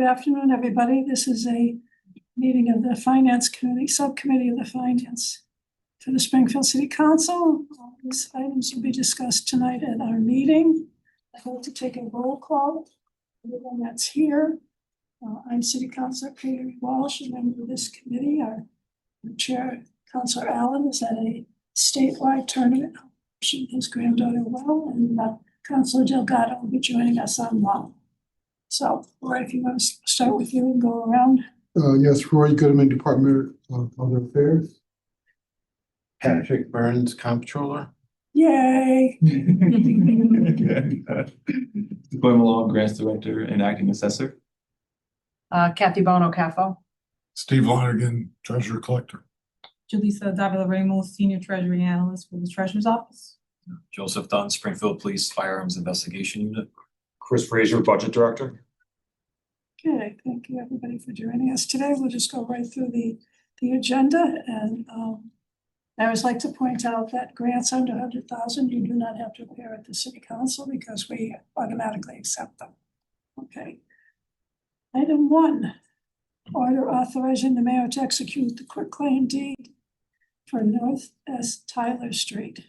Good afternoon, everybody. This is a meeting of the Finance Committee, Subcommittee of the Finance for the Springfield City Council. All these items will be discussed tonight at our meeting. I'd like to take a roll call. Everyone that's here. I'm City Councilor Peter Walsh, a member of this committee. Our Chair, Councilor Allen, is at a statewide tournament wishing his granddaughter well, and Councilor Delgado will be joining us online. So, Roy, if you want to start with you and go around. Yes, Roy Goodman, Department of Other Affairs. Patrick Burns, Comptroller. Yay! Glenn Malone, Grants Director and Acting Assessor. Kathy Bono, CAFO. Steve Lonergan, Treasurer Collector. Jaleesa Davila Ramos, Senior Treasury Analyst for the Treasurer's Office. Joseph Dunn, Springfield Police Firearms Investigation Unit. Chris Fraser, Budget Director. Okay, thank you everybody for joining us today. We'll just go right through the agenda, and I always like to point out that grants under 100,000, you do not have to appear at the City Council because we automatically accept them. Okay. Item 1, order authorizing the mayor to execute the quitclaim deed for North S. Tyler Street.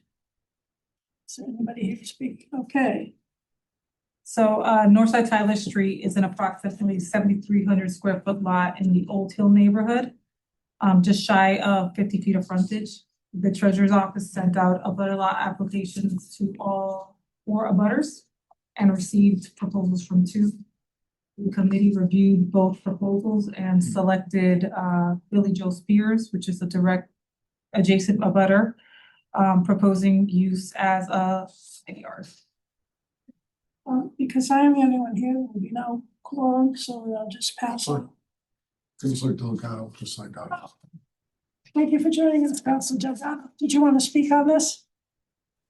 Is there anybody here to speak? Okay. So Northside Tyler Street is an approximately 7,300 square foot lot in the Old Hill neighborhood, just shy of 50 feet of frontage. The Treasurer's Office sent out abutter lot applications to all 4 abutters and received proposals from 2. The committee reviewed both proposals and selected Billy Joe Spears, which is a direct adjacent abutter, proposing use as a side yard. Because I am the only one here, there will be no quorum, so I'll just pass on. Councilor Delgado, just like that. Thank you for joining us, Councilor Delgado. Did you want to speak on this?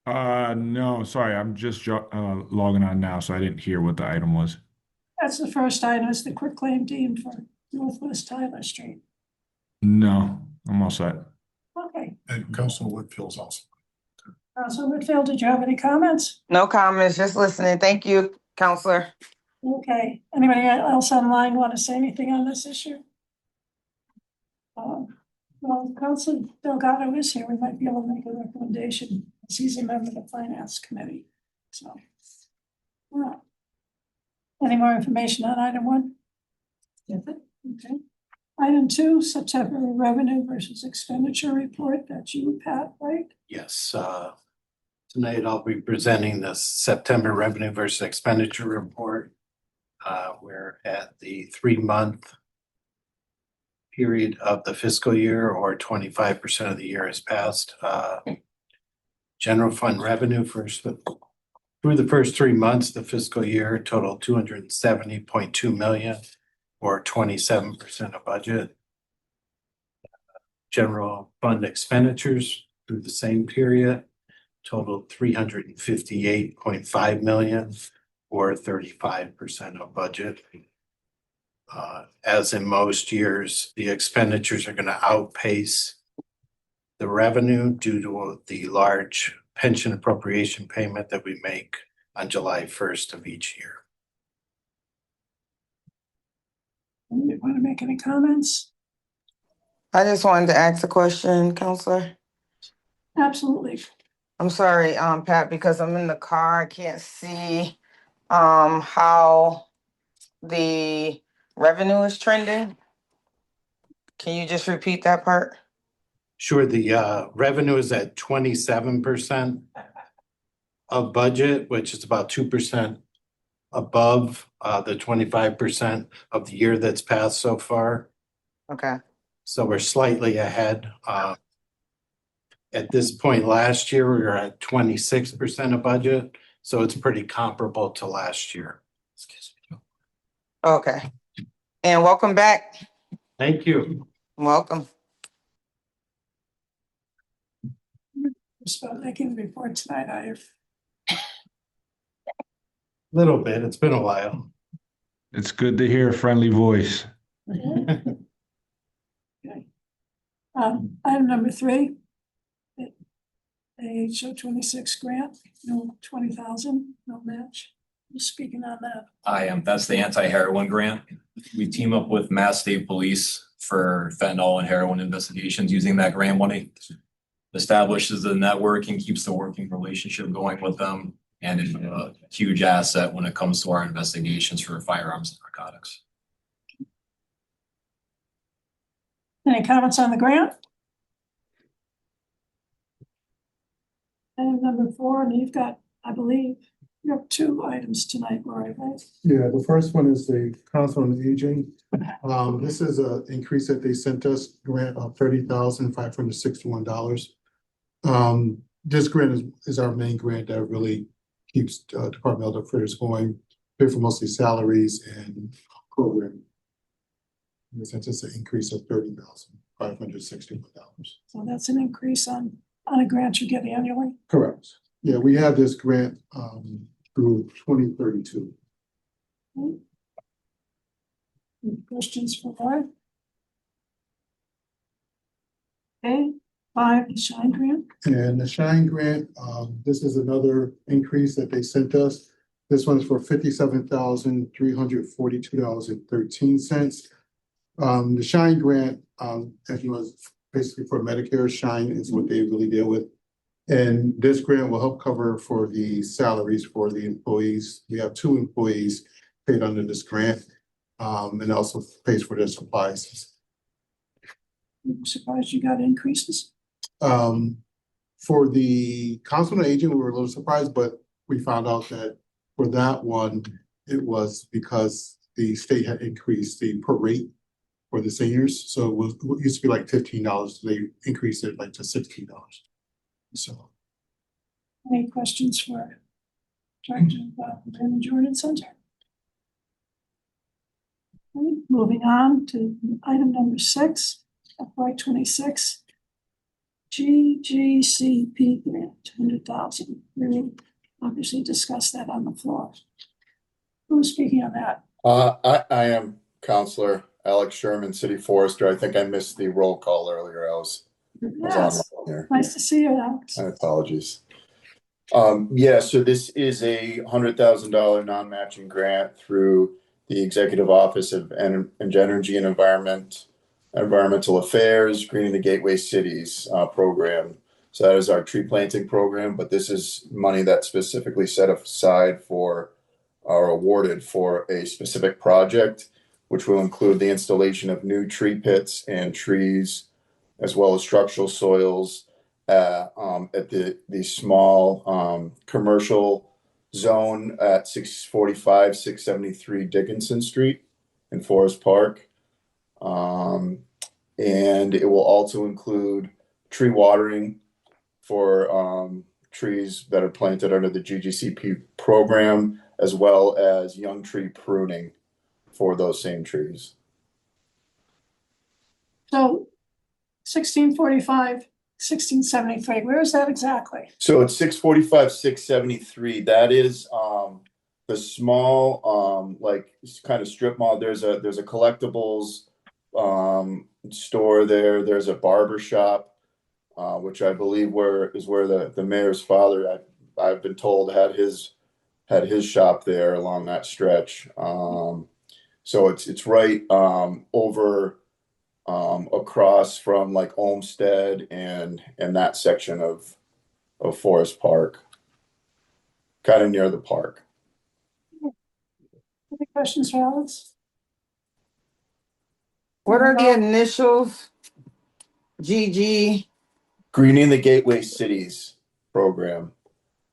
No, sorry, I'm just logging on now, so I didn't hear what the item was. That's the first item, is the quitclaim deed for Northwest Tyler Street. No, I'm all set. Okay. And Councilor Whitfield's also. Councilor Whitfield, did you have any comments? No comments, just listening. Thank you, Counselor. Okay. Anybody else online want to say anything on this issue? Well, Councilor Delgado is here. We might be able to make a recommendation, as he's a member of the Finance Committee. So, any more information on item 1? Yes. Okay. Item 2, September revenue versus expenditure report. That's you, Pat, right? Yes, tonight I'll be presenting the September revenue versus expenditure report. We're at the 3-month period of the fiscal year, or 25% of the year has passed. General fund revenue through the first 3 months of the fiscal year totaled $270.2 million, or 27% of budget. General fund expenditures through the same period totaled $358.5 million, or 35% of budget. As in most years, the expenditures are going to outpace the revenue due to the large pension appropriation payment that we make on July 1st of each year. You want to make any comments? I just wanted to ask a question, Counselor. Absolutely. I'm sorry, Pat, because I'm in the car. I can't see how the revenue is trending. Can you just repeat that part? Sure, the revenue is at 27% of budget, which is about 2% above the 25% of the year that's passed so far. Okay. So we're slightly ahead. At this point last year, we were at 26% of budget, so it's pretty comparable to last year. Okay. And welcome back. Thank you. Welcome. Just about making a report tonight. I have Little bit. It's been a while. It's good to hear a friendly voice. okay. Item number 3, AHO 26 grant, no 20,000, no match. Who's speaking on that? I am. That's the anti-heroin grant. We team up with Mass State Police for fentanyl and heroin investigations using that grant money. Establishes the network and keeps the working relationship going with them, and is a huge asset when it comes to our investigations for firearms and narcotics. Any comments on the grant? Item number 4, and you've got, I believe, you have 2 items tonight, Roy, right? Yeah, the first one is the Council on Aging. This is an increase that they sent us, grant of $30,561. This grant is our main grant that really keeps Department of Elder Affairs going, pay for mostly salaries and program. They sent us an increase of $30,561. So that's an increase on a grant you get annually. Correct. Yeah, we have this grant through 2032. Any questions for Roy? Okay, 5, the Shine Grant. And the Shine Grant, this is another increase that they sent us. This one's for $57,342.13. The Shine Grant, as you know, is basically for Medicare. Shine is what they really deal with. And this grant will help cover for the salaries for the employees. We have 2 employees paid under this grant, and also pays for their supplies. I'm surprised you got increases. For the Council on Aging, we were a little surprised, but we found out that for that one, it was because the state had increased the per rate for the seniors. So it used to be like $15. So they increased it like to $16. So. Any questions for Director Brandon Jordan Center? Okay, moving on to item number 6, FY26 GGCP grant, 100,000. We will obviously discuss that on the floor. Who's speaking on that? I am Counselor Alex Sherman, City Forester. I think I missed the roll call earlier. I was Yes, on here. nice to see you, Alex. My apologies. Yeah, so this is a $100,000 non-matching grant through the Executive Office of Energy and Environmental Affairs, Greening the Gateway Cities program. So that is our tree planting program, but this is money that's specifically set aside for or awarded for a specific project, which will include the installation of new tree pits and trees, as well as structural soils at the small commercial zone at 645, 673 Dickinson Street in Forest Park. And it will also include tree watering for trees that are planted under the GGCP program, as well as young tree pruning for those same trees. So 1645, 1673, where is that exactly? So it's 645, 673. That is the small like kind of strip mall. There's a collectibles store there. There's a barber shop, which I believe is where the mayor's father, I've been told, had his shop there along that stretch. So it's right over across from like Olmsted and that section of Forest Park, kind of near the park. Any questions for Alex? What are the initials? GG. Greening the Gateway Cities program.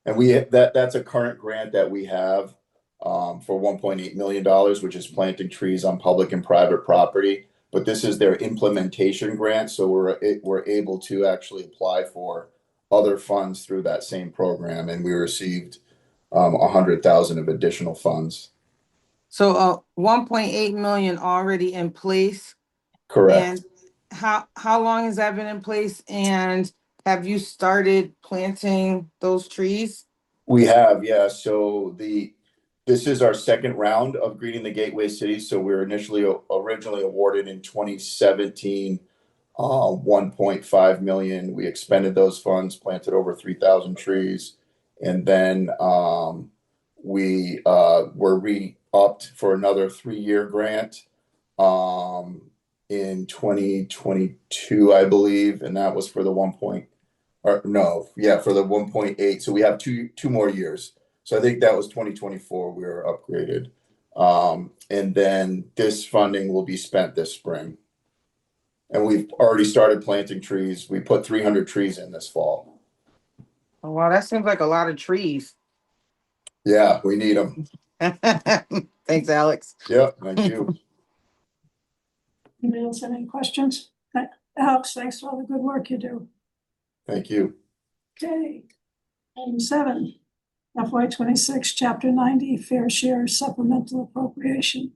And that's a current grant that we have for $1.8 million, which is planting trees on public and private property. But this is their implementation grant, so we're able to actually apply for other funds through that same program, and we received 100,000 of additional funds. So 1.8 million already in place. Correct. And how long has that been in place? And have you started planting those trees? We have, yeah. So this is our second round of Greening the Gateway Cities. So we were originally awarded in 2017, 1.5 million. We expended those funds, planted over 3,000 trees, and then we were re-upped for another 3-year grant in 2022, I believe, and that was for the 1.8. So we have two more years. So I think that was 2024 we were upgraded. And then this funding will be spent this spring. And we've already started planting trees. We put 300 trees in this fall. Oh, wow, that seems like a lot of trees. Yeah, we need them. Thanks, Alex. Yep, thank you. Anybody else have any questions? Alex, thanks for all the good work you do. Thank you. Okay. Item 7, FY26, Chapter 90, Fair Share Supplemental Appropriation.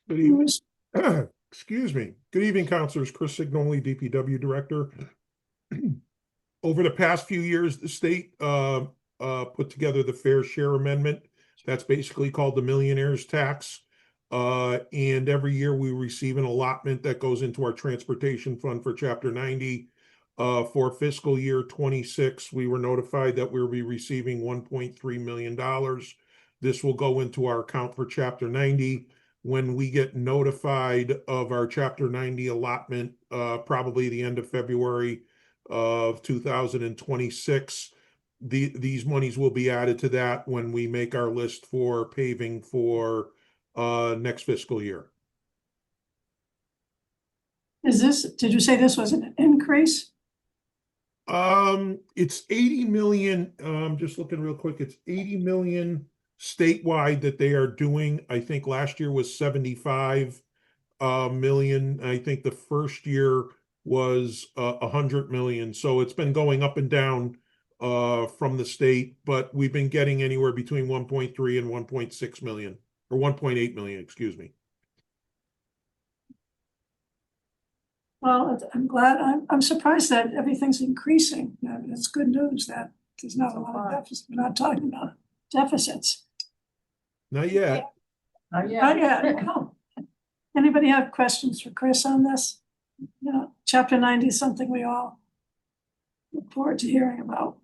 Good evening. Excuse me. Good evening, Councilors. Chris Signoli, DPW Director. Over the past few years, the state put together the Fair Share Amendment. That's basically called the Millionaire's Tax. And every year we receive an allotment that goes into our transportation fund for Chapter 90. For fiscal year 26, we were notified that we'll be receiving $1.3 million. This will go into our account for Chapter 90. When we get notified of our Chapter 90 allotment, probably the end of February of 2026, these monies will be added to that when we make our list for paving for next fiscal year. Did you say this was an increase? It's 80 million. Just looking real quick, it's 80 million statewide that they are doing. I think last year was 75 million. I think the first year was 100 million. So it's been going up and down from the state, but we've been getting anywhere between 1.3 and 1.6 million, or 1.8 million, excuse me. Well, I'm glad, I'm surprised that everything's increasing. It's good news that there's not a lot of deficits. We're not talking about deficits. Not yet. Not yet. No. Anybody have questions for Chris on this? No. Chapter 90 is something we all look forward to hearing about.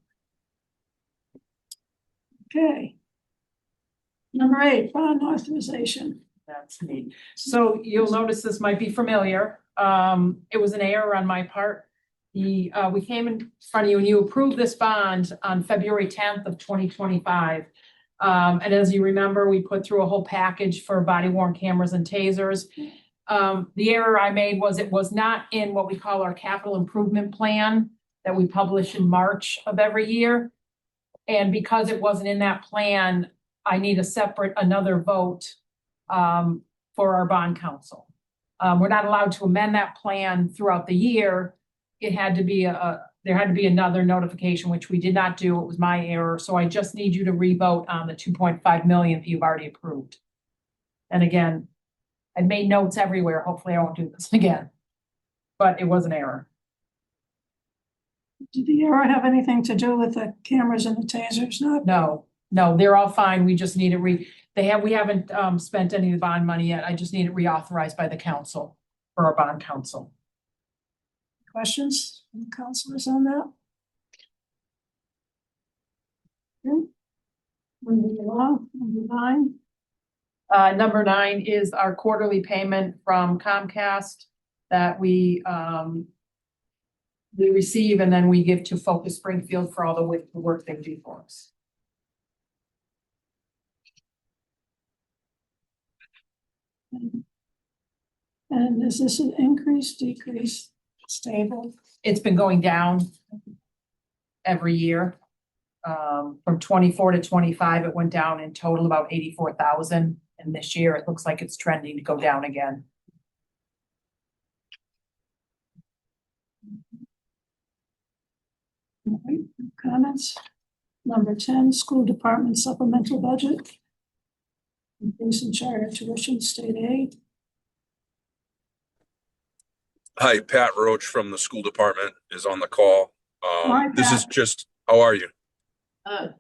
Okay. Number 8, bond authorization. That's me. So you'll notice this might be familiar. It was an error on my part. We came in front of you and you approved this bond on February 10th of 2025. And as you remember, we put through a whole package for body worn cameras and tasers. The error I made was it was not in what we call our capital improvement plan that we publish in March of every year. And because it wasn't in that plan, I need another vote for our bond council. We're not allowed to amend that plan throughout the year. It had to be there had to be another notification, which we did not do. It was my error. So I just need you to revote on the 2.5 million that you've already approved. And again, I've made notes everywhere. Hopefully I won't do this again, but it was an error. Did the error have anything to do with the cameras and the tasers? No, they're all fine. We just need it we haven't spent any of the bond money yet. I just need it reauthorized by the council for our bond council. Questions from the councilors on that? Okay. Moving along, number 9. Number 9 is our quarterly payment from Comcast that we receive and then we give to Focus Springfield for all the work they do for us. And is this an increase, decrease, stable? It's been going down every year. From 24 to 25, it went down in total about 84,000. And this year it looks like it's trending to go down again. All right, comments? Number 10, school department supplemental budget. Increase in charter tuition, state aid. Hi, Pat Roach from the school department is on the call. Hi, This Pat. is just, how are you? Good.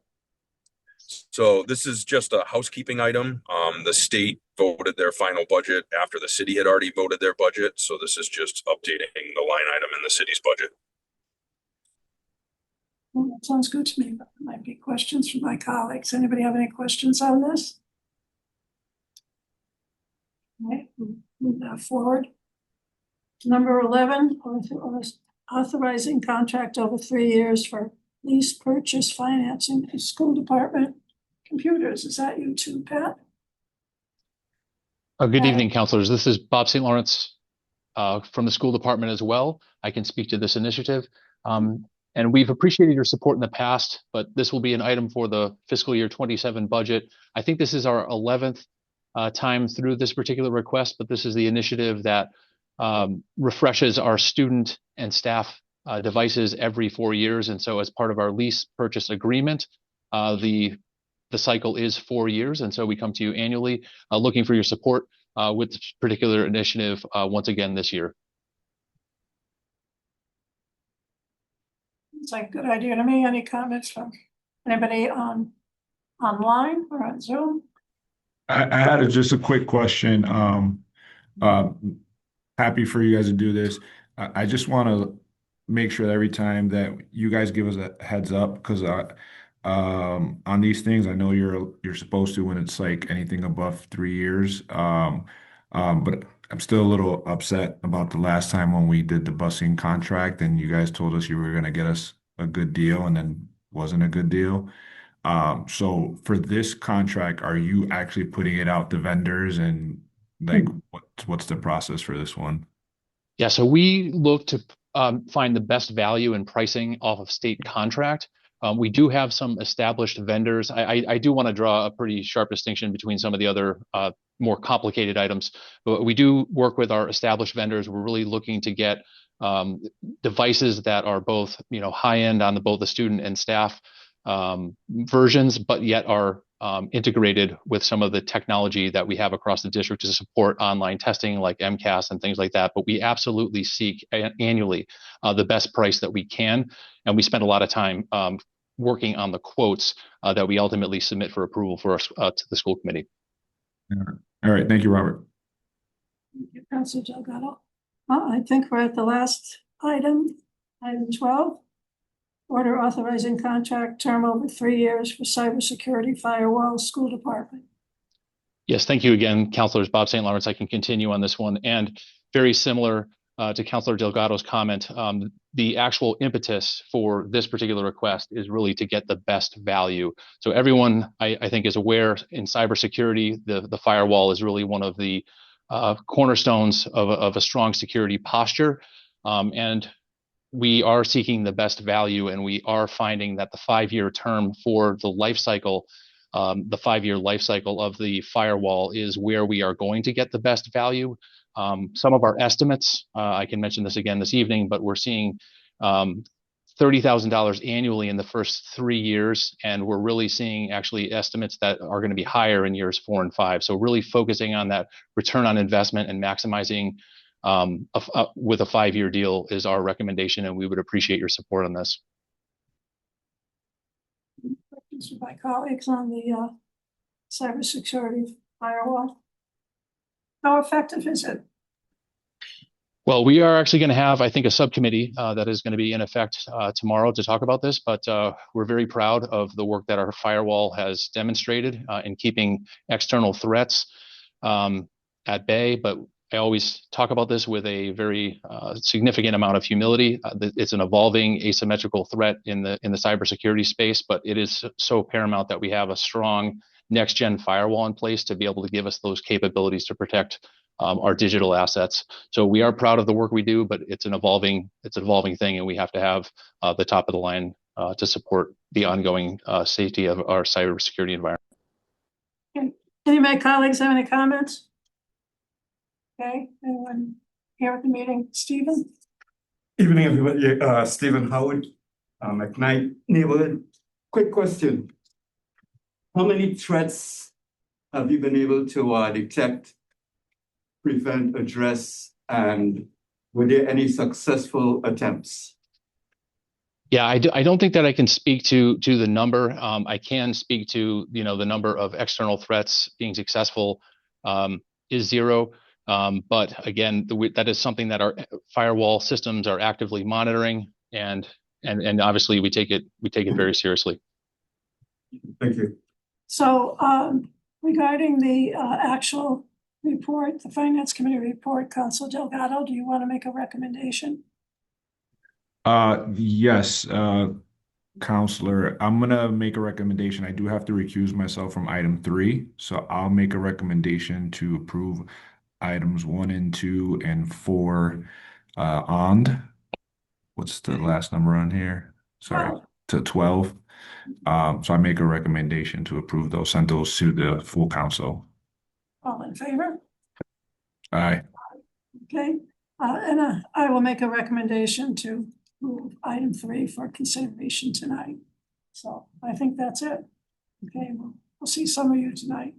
So this is just a housekeeping item. The state voted their final budget after the city had already voted their budget. So this is just updating the line item in the city's budget. Well, that sounds good to me, but there might be questions from my colleagues. Anybody have any questions on this? All right, move that forward. Number 11, authorizing contract over 3 years for lease purchase financing for school department computers. Is that you too, Pat? Good evening, counselors. This is Bob St. Lawrence from the school department as well. I can speak to this initiative. And we've appreciated your support in the past, but this will be an item for the fiscal year 27 budget. I think this is our 11th time through this particular request, but this is the initiative that refreshes our student and staff devices every 4 years. And so as part of our lease purchase agreement, the cycle is 4 years. And so we come to you annually looking for your support with this particular initiative once again this year. It's like a good idea to me. Any comments from anybody online or on Zoom? I had just a quick question. Happy for you guys to do this. I just want to make sure that every time that you guys give us a heads up, because on these things, I know you're supposed to when it's like anything above 3 years. But I'm still a little upset about the last time when we did the busing contract and you guys told us you were going to get us a good deal and then wasn't a good deal. So for this contract, are you actually putting it out to vendors and like what's the process for this one? Yeah, so we look to find the best value in pricing off of state contract. We do have some established vendors. I do want to draw a pretty sharp distinction between some of the other more complicated items, but we do work with our established vendors. We're really looking to get devices that are both, high end on both the student and staff versions, but yet are integrated with some of the technology that we have across the district to support online testing like MCAS and things like that. But we absolutely seek annually the best price that we can. And we spend a lot of time working on the quotes that we ultimately submit for approval for us to the school committee. All right. Thank you, Robert. Thank you, Councilor Delgado. I think we're at the last item 12. Order authorizing contract term over 3 years for cybersecurity firewall school department. Yes, thank you again, Councilors Bob St. Lawrence. I can continue on this one. And very similar to Councilor Delgado's comment, the actual impetus for this particular request is really to get the best value. So everyone, I think, is aware in cybersecurity, the firewall is really one of the cornerstones of a strong security posture. And we are seeking the best value, and we are finding that the 5-year term for the life cycle, the 5-year life cycle of the firewall is where we are going to get the best value. Some of our estimates, I can mention this again this evening, but we're seeing $30,000 annually in the first 3 years, and we're really seeing actually estimates that are going to be higher in years 4 and 5. So really focusing on that return on investment and maximizing with a 5-year deal is our recommendation, and we would appreciate your support on this. Questions from my colleagues on the cybersecurity firewall? How effective is it? Well, we are actually going to have, I think, a subcommittee that is going to be in effect tomorrow to talk about this, but we're very proud of the work that our firewall has demonstrated in keeping external threats at bay. But I always talk about this with a very significant amount of humility. It's an evolving asymmetrical threat in the cybersecurity space, but it is so paramount that we have a strong next-gen firewall in place to be able to give us those capabilities to protect our digital assets. So we are proud of the work we do, but it's an evolving thing, and we have to have the top of the line to support the ongoing safety of our cybersecurity environment. Okay. Any of my colleagues have any comments? Okay, anyone here at the meeting? Stephen? Evening, everybody. Stephen Howard, McKnight neighborhood. Quick question. How many threats have you been able to detect, prevent, address, and were there any successful attempts? Yeah, I don't think that I can speak to the number. I can speak to the number of external threats being successful is 0. But again, that is something that our firewall systems are actively monitoring. And And obviously we take it very seriously. Thank you. So regarding the actual report, the Finance Committee report, Council Delgado, do you want to make a recommendation? Yes, Counselor, I'm gonna make a recommendation. I do have to recuse myself from item 3, so I'll make a recommendation to approve items 1 and 2 and 4 what's the last number on here? Sorry, to 12. So I make a recommendation to approve those, send those to the full council. All in favor? Aye. Okay, and I will make a recommendation to move item 3 for consideration tonight. So I think that's it. Okay, we'll see some of you tonight.